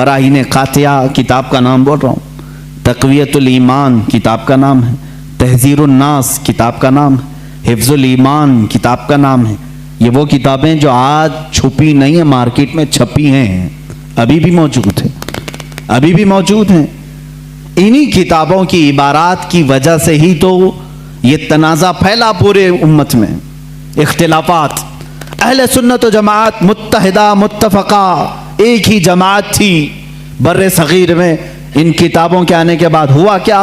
बराहीन Katya किताब का नाम बोल रहा हूँ, तक़वियतुल ईमान किताब का नाम है, तहज़ीरुन नास किताब का नाम है, हिफ्ज़ुल ईमान किताब का नाम है। ये वो किताबें जो आज छुपी नहीं है, मार्केट में छपी हैं, अभी भी मौजूद है, अभी भी मौजूद हैं। इन्हीं किताबों की इबारात की वजह से ही तो ये तनाज़ा फैला पूरे उम्मत में, इख्तिलाफात। अहले सुन्नत व जमात मुत्तहिदा मुत्तफ़क़ा एक ही जमात थी बर्रे सगीर में। इन किताबों के आने के बाद हुआ क्या,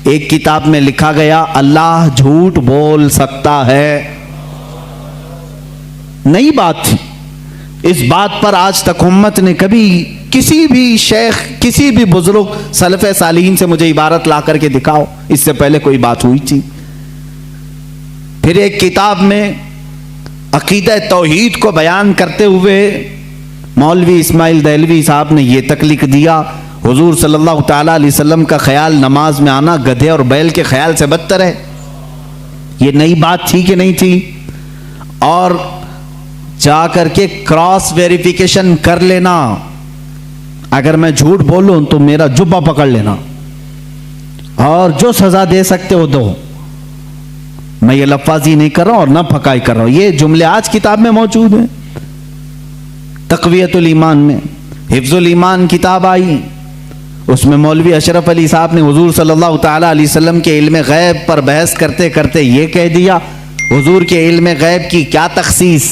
एक किताब में लिखा गया अल्लाह झूठ बोल सकता है, नई बात थी। इस बात पर आज तक उम्मत ने कभी किसी भी शेख, किसी भी बुजुर्ग सलफ़े सालिहीन से मुझे इबारत ला करके दिखाओ, इससे पहले कोई बात हुई थी। फिर एक किताब में अकीदा तौहीद को बयान करते हुए मौलवी इस्माइल देहलवी साहब ने यह तक लिख दिया, हुजूर सल्लल्लाहु ताला अलैहि वसल्लम का ख्याल नमाज में आना गधे और बैल के ख्याल से बदतर है। ये नई बात थी कि नहीं थी? और जा करके क्रॉस वेरिफिकेशन कर लेना, अगर मैं झूठ बोलूं तो मेरा जुब्बा पकड़ लेना और जो सजा दे सकते हो दो। मैं ये लफ्ज़ी नहीं कर रहा हूं और ना फकाई कर रहा हूं, ये जुमले आज किताब में मौजूद हैं। तक़वियतुल ईमान में हिफ्ज़ुल ईमान किताब आई, उसमें मौलवी अशरफ अली साहब ने हुजूर सल्लल्लाहु ताला अलैहि वसल्लम के इल्म गैब पर बहस करते करते ये कह दिया, हुजूर के इल्म गैब की क्या तखसीस,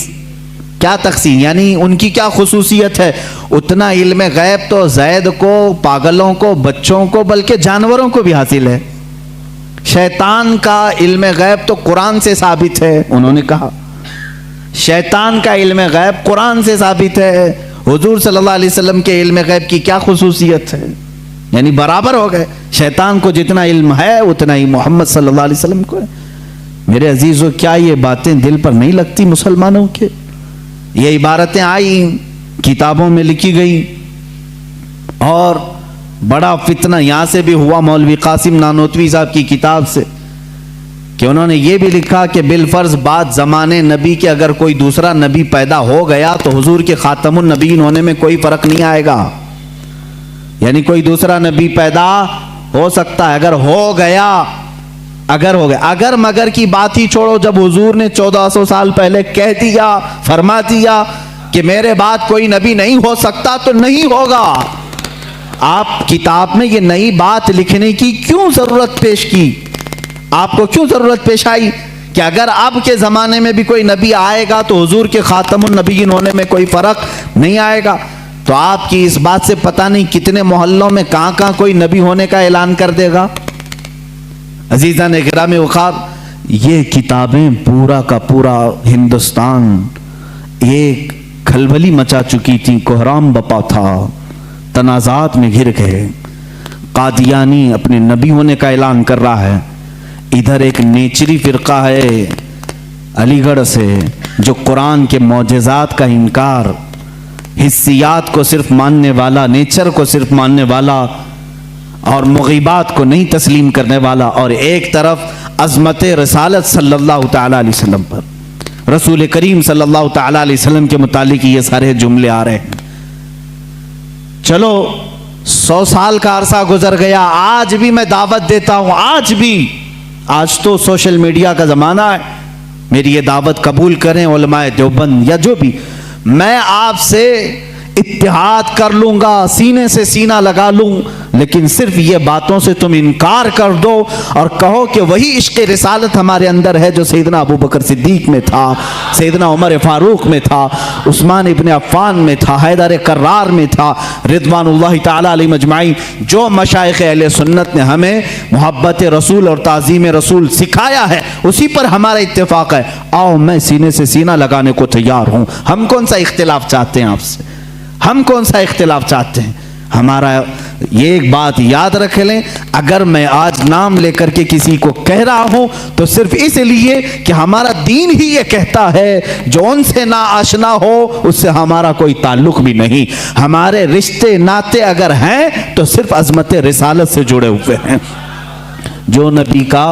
क्या तकसीम यानी उनकी क्या खुसूसियत है। उतना इल्म गैब तो ज़ैद को, पागलों को, बच्चों को, बल्कि जानवरों को भी हासिल है। शैतान का इल्म गैब तो कुरान से साबित है, उन्होंने कहा शैतान का इल्म गैब कुरान से साबित है। हुजूर सल्लल्लाहु अलैहि वसल्लम के इल्म गैब की क्या खुसूसियत है, यानी बराबर हो गए। शैतान को जितना इल्म है उतना ही मोहम्मद सल्लल्लाहु अलैहि वसल्लम को है। मेरे अजीजों, क्या ये बातें दिल पर नहीं लगती मुसलमानों के? ये इबारतें आई, किताबों में लिखी गई, और बड़ा फितना यहां से भी हुआ मौलवी कासिम नानोतवी साहब की किताब से, कि उन्होंने ये भी लिखा कि बिलफर्ज बाद ज़माने नबी के अगर कोई दूसरा नबी पैदा हो गया तो हुजूर के खातमुन नबीन होने में कोई फर्क नहीं आएगा। यानी कोई दूसरा नबी पैदा हो सकता है, अगर हो गया, अगर हो गया, अगर मगर की बात ही छोड़ो। जब हुजूर ने 1400 साल पहले कह दिया, फरमा दिया कि मेरे बाद कोई नबी नहीं हो सकता, तो नहीं होगा। आप किताब में ये नई बात लिखने की क्यों जरूरत पेश की? आपको क्यों जरूरत पेश आई कि अगर अब के जमाने में भी कोई नबी आएगा तो हुजूर के खातमुन नबीयीन होने में कोई फर्क नहीं आएगा? तो आपकी इस बात से पता नहीं कितने मोहल्लों में कहां कहां कोई नबी होने का ऐलान कर देगा। अजीज़ान इकराम वक़ार, ये किताबें पूरा का पूरा हिंदुस्तान एक खलबली मचा चुकी थी, कोहराम बपा था, तनाज़ात में घिर गए। कादियानी अपने नबी होने का ऐलान कर रहा है, इधर एक नेचरी फ़िरका है अलीगढ़ से जो कुरान के मौजज़ात का इनकार, हिस्सियात को सिर्फ मानने वाला, नेचर को सिर्फ मानने वाला और मुग़ीबात को नहीं तस्लीम करने वाला, और एक तरफ अज़मत रसालत सल्लल्लाहु ताला अलैहि वसल्लम पर, रसूल करीम सल्लल्लाहु ताला अलैहि वसल्लम के मुतालिक ये सारे जुमले आ रहे हैं। चलो 100 साल का अरसा गुजर गया, आज भी मैं दावत देता हूं, आज भी, आज तो सोशल मीडिया का ज़माना है, मेरी ये दावत कबूल करें उलमाए देवबंद या जो भी, मैं आपसे इत्तिहाद कर लूंगा, सीने से सीना लगा लूं, लेकिन सिर्फ ये बातों से तुम इनकार कर दो और कहो कि वही इश्क़ रिसालत हमारे अंदर है जो सैयदना अबू बकर सिद्दीक में था, सैयदना उमर फारूक में था, उस्मान इब्न अफ़्फ़ान में था, हैदर कर्रार में था, रिज़वानुल्लाहि ताला अलैहिम अजमाइन। जो मशाइख़ अहले सुन्नत ने हमें मोहब्बत रसूल और ताज़ीम रसूल सिखाया है, उसी पर हमारा इत्तेफाक है। आओ, मैं सीने से सीना लगाने को तैयार हूँ। हम कौन सा इख्तिलाफ चाहते हैं आपसे? हम कौन सा इख्तिलाफ चाहते हैं? हमारा ये एक बात याद रख लें, अगर मैं आज नाम लेकर के किसी को कह रहा हूं तो सिर्फ इसलिए कि हमारा दीन ही ये कहता है, जो उनसे ना आशना हो उससे हमारा कोई ताल्लुक भी नहीं। हमारे रिश्ते नाते अगर हैं तो सिर्फ अज़मत रिसालत से जुड़े हुए हैं। जो नबी का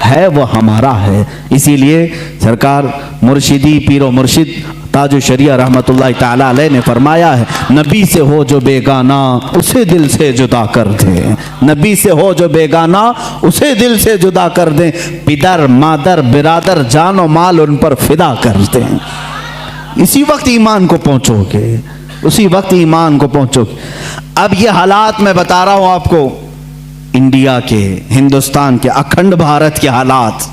है वो हमारा है। इसीलिए सरकार मुर्शिदी पीरो मुर्शिद ताजु शरिया रहमतुल्लाह ताला अलैह ने फरमाया है, नबी से हो जो बेगाना उसे दिल से जुदा कर दे। नबी से हो जो बेगाना उसे दिल से जुदा कर दे। पिदर मादर बिरादर जान और माल उन पर फिदा कर दे। इसी वक्त ईमान को पहुंचोगे, उसी वक्त ईमान को पहुंचोगे। अब ये हालात मैं बता रहा हूं आपको, इंडिया के, हिंदुस्तान के, अखंड भारत के हालात।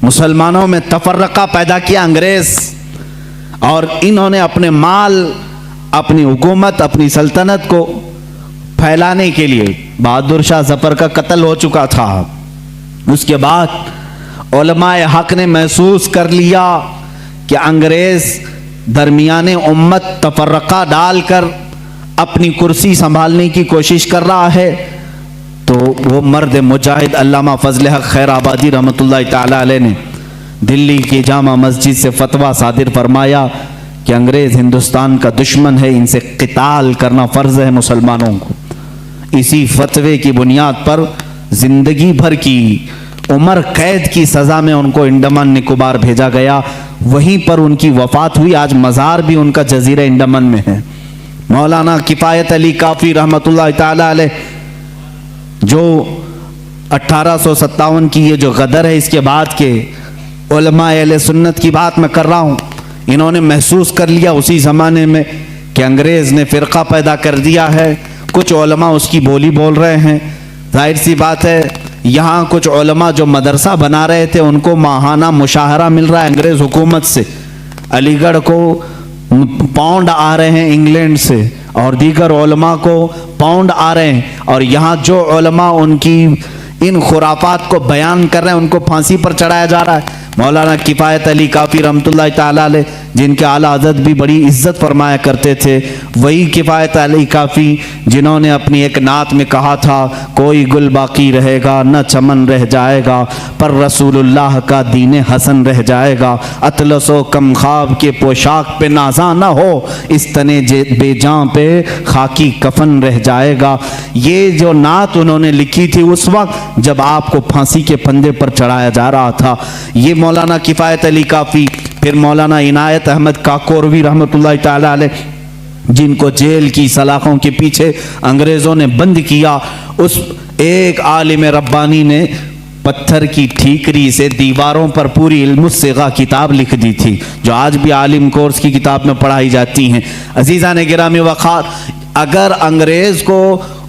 मुसलमानों में तफर्रका पैदा किया अंग्रेज, और इन्होंने अपने माल, अपनी हुकूमत, अपनी सल्तनत को फैलाने के लिए, बहादुर शाह जफर का कत्ल हो चुका था। उसके बाद उलमाए हक ने महसूस कर लिया कि अंग्रेज दरमियाने उम्मत तफर्रका डालकर अपनी कुर्सी संभालने की कोशिश कर रहा है। तो वो मर्द मुजाहिद अल्लामा फजल हक खैर आबादी रहमतुल्लाह ताला अलैह ने दिल्ली की जामा मस्जिद से फतवा सादिर फरमाया कि अंग्रेज हिंदुस्तान का दुश्मन है, इनसे क़िताल करना फ़र्ज है मुसलमानों को। इसी फतवे की बुनियाद पर जिंदगी भर की उम्र कैद की सज़ा में उनको अंडमान निकोबार भेजा गया। वहीं पर उनकी वफात हुई। आज मज़ार भी उनका जजीरा अंडमान में है। मौलाना किफ़ायत अली काफ़ी रहमतुल्लाह ताला अलैह, जो 1857 की ये जो गदर है, इसके बाद के उलमाए अहले सुन्नत की बात मैं कर रहा हूँ। इन्होंने महसूस कर लिया उसी ज़माने में कि अंग्रेज़ ने फ़िरका पैदा कर दिया है। कुछ उलमा उसकी बोली बोल रहे हैं। जाहिर सी बात है, यहाँ कुछ उलमा जो मदरसा बना रहे थे उनको माहाना मुशाहरा मिल रहा है अंग्रेज़ हुकूमत से। अलीगढ़ को पाउंड आ रहे हैं इंग्लैंड से, और दीगर उलमा को पाउंड आ रहे हैं। और यहाँ जो उलमा उनकी इन खुराफात को बयान कर रहे हैं उनको फांसी पर चढ़ाया जा रहा है। मौलाना किफ़ायत अली काफ़ी रहमतुल्लाह ताला अलैह, जिनके आला हज़रत भी बड़ी इज्जत फरमाया करते थे, वही किफ़ायत अली काफ़ी जिन्होंने अपनी एक नात में कहा था, कोई गुल बाकी रहेगा न चमन रह जाएगा, पर रसूलुल्लाह का दीन हसन रह जाएगा। अतलसो कम ख्वाब के पोशाक पे नाजा न हो, इस तने बेजां पे खाकी कफन रह जाएगा। ये जो नात उन्होंने लिखी थी उस वक्त जब आपको फांसी के फंदे पर चढ़ाया जा रहा था। ये मौलाना किफ़ायत अली काफ़ी, फिर मौलाना इनायत अहमद काकोरवी रहमतुल्लाह ताला अलैह, जिनको जेल की सलाखों के पीछे अंग्रेज़ों ने बंद किया। उस एक आलिम रब्बानी ने पत्थर की ठीकरी से दीवारों पर पूरी इल्मुस्सिगा किताब लिख दी थी, जो आज भी आलिम कोर्स की किताब में पढ़ाई जाती हैं। अजीज़ान गिरामी वक़ार, अगर अंग्रेज़ को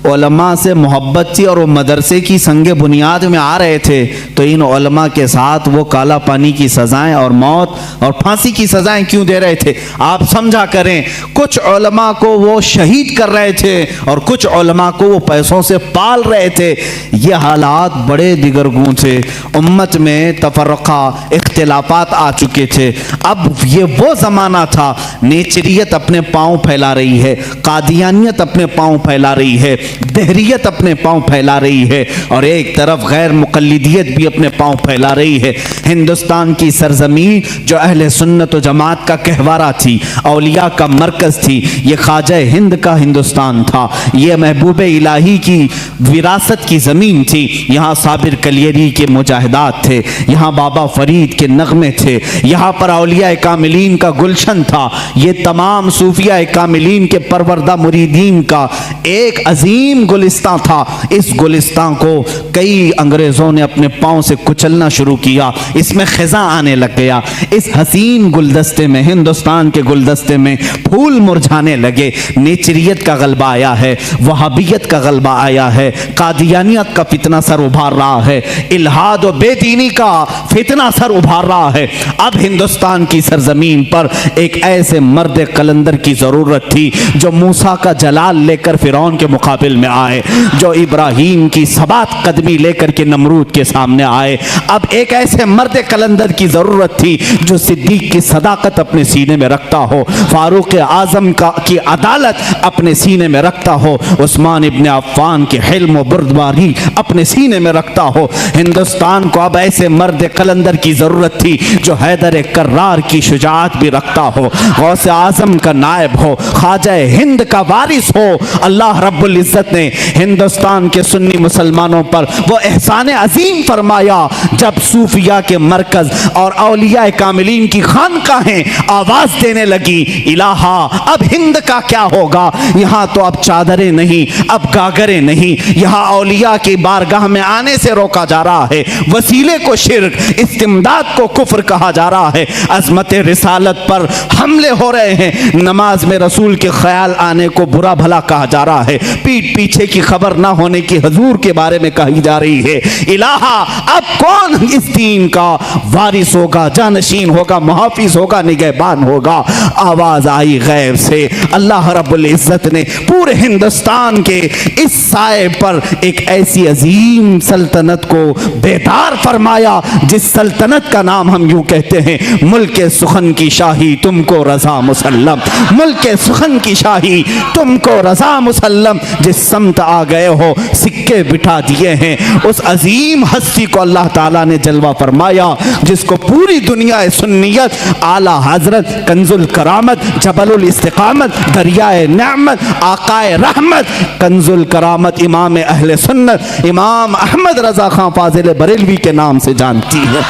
उलमा से मोहब्बत थी और वो मदरसे की संगे बुनियाद में आ रहे थे, तो इन उलमा के साथ वो काला पानी की सज़ाएं और मौत और फांसी की सज़ाएं क्यों दे रहे थे? आप समझा करें। कुछ उलमा को वो शहीद कर रहे थे और कुछ उलमा को वो पैसों से पाल रहे थे। ये हालात बड़े दिगरगूं थे। उम्मत में तफर्रका, इख्तिलाफात आ चुके थे। अब ये वो ज़माना था, नेचरियत अपने पाँव फैला रही है, कादियानियत अपने पाँव फैला रही है, दहरियत अपने पांव फैला रही है, और एक तरफ गैर मुक़ल्लिदियत भी अपने पांव फैला रही है। हिंदुस्तान की सरजमीन जो अहले सुन्नत व जमात का कहवारा थी, औलिया का मरकज़ थी, ये ख्वाजा हिंद का हिंदुस्तान था, ये महबूब इलाही की विरासत की ज़मीन थी। यहाँ साबिर कलियरी के मुजाहिदात थे, यहाँ बाबा फरीद के नगमे थे, यहाँ पर औलिया कामिलीन का गुलशन था। ये तमाम सूफिया कामिलीन के परवरदा मुरीदीन का एक अजीम गुलिस्तां था। इस गुलिस्तां को कई अंग्रेजों ने अपने पांव से कुचलना शुरू किया। इसमें खिजा आने लग गया। इस हसीन गुलदस्ते में, हिंदुस्तान के गुलदस्ते में फूल मुरझाने लगे। नेचरियत का गलबा आया है, वहाबियत का गलबा आया है, कादियानियत का फितना सर उभार रहा है, इल्हाद और बेदीनी का फितना सर उभार रहा है। अब हिंदुस्तान की सरजमीन पर एक ऐसे मर्द कलंदर की जरूरत थी जो मूसा का जलाल लेकर फिरौन के मुकाबिल में आए, जो इब्राहीम की सबात कदमी लेकर के नमरूद के सामने आए। अब एक ऐसे मर्द कलंदर की जरूरत थी जो सिद्दीक की सदाकत अपने सीने में रखता हो, फारूक आजम की अदालत अपने सीने में रखता हो, उस्मान इब्ने अफ़्फ़ान के हिल्म और बुर्दबारी अपने सीने में रखता हो। हिंदुस्तान को अब ऐसे मर्द कलंदर की जरूरत ज़रूरत थी जो हैदर कर्रार की शुजाअत भी रखता हो, गौसे आज़म का नायब हो, ख्वाजा हिंद का वारिस हो। अल्लाह रब्बुल इज़्ज़त ने हिंदुस्तान के सुन्नी मुसलमानों पर वो एहसान अजीम फरमाया जब सूफिया के मरकज़ और औलिया कामिलीन की खानकाहें आवाज़ देने लगी, इलाहा अब हिंद का क्या होगा। यहाँ तो अब चादरें नहीं, अब गागरें नहीं, यहाँ औलिया की बारगाह में आने से रोका जा रहा है, वसीले को शिर्क, इस्तिमदाद को कुफ्र कहा जा रहा है, अज़मत रिसालत पर हमले हो रहे हैं, नमाज में रसूल के ख्याल आने को बुरा भला कहा जा रहा है, पीठ पीछे की खबर ना होने की हजूर के बारे में कही जा रही है। इलाहा अब कौन इस दीन का वारिस होगा, जानशीन होगा, मुहाफिज होगा, निगहबान होगा। आवाज आई गैब से, अल्लाह रब्बुल इज़्ज़त ने पूरे हिंदुस्तान के इस साए पर एक ऐसी अजीम सल्तनत को बेदार फरमाया जिस सल्तनत का नाम हम यूं कहते हैं, मुल्क सुखन की शाही तुमको रजा मुसल्लम, मुल्क सुखन की शाही तुमको रजा मुसल्लम। जिस समत आ गए हो सिक्के बिठा दिए हैं, उस अजीम हस्ती को अल्लाह ताला ने जलवा फरमाया जिसको पूरी दुनिया सुन्नियत, आला हजरत, कंजुल करामत, जबलुल इस्तिकामत, दरियाए नेमत, आकाए रहमत, कंजुल करामत, इमाम अहले सुन्नत इमाम अहमद रजा खां फाजिल बरेलवी के नाम से जानती है।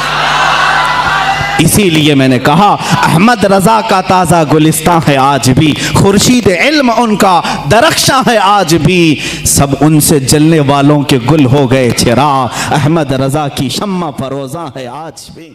इसीलिए मैंने कहा अहमद रजा का ताज़ा गुलिस्तां है आज भी, खुर्शीद इल्म उनका दरख्शां है आज भी, सब उनसे जलने वालों के गुल हो गए चिराग, अहमद रजा की शम्मा फरोज़ा है आज भी।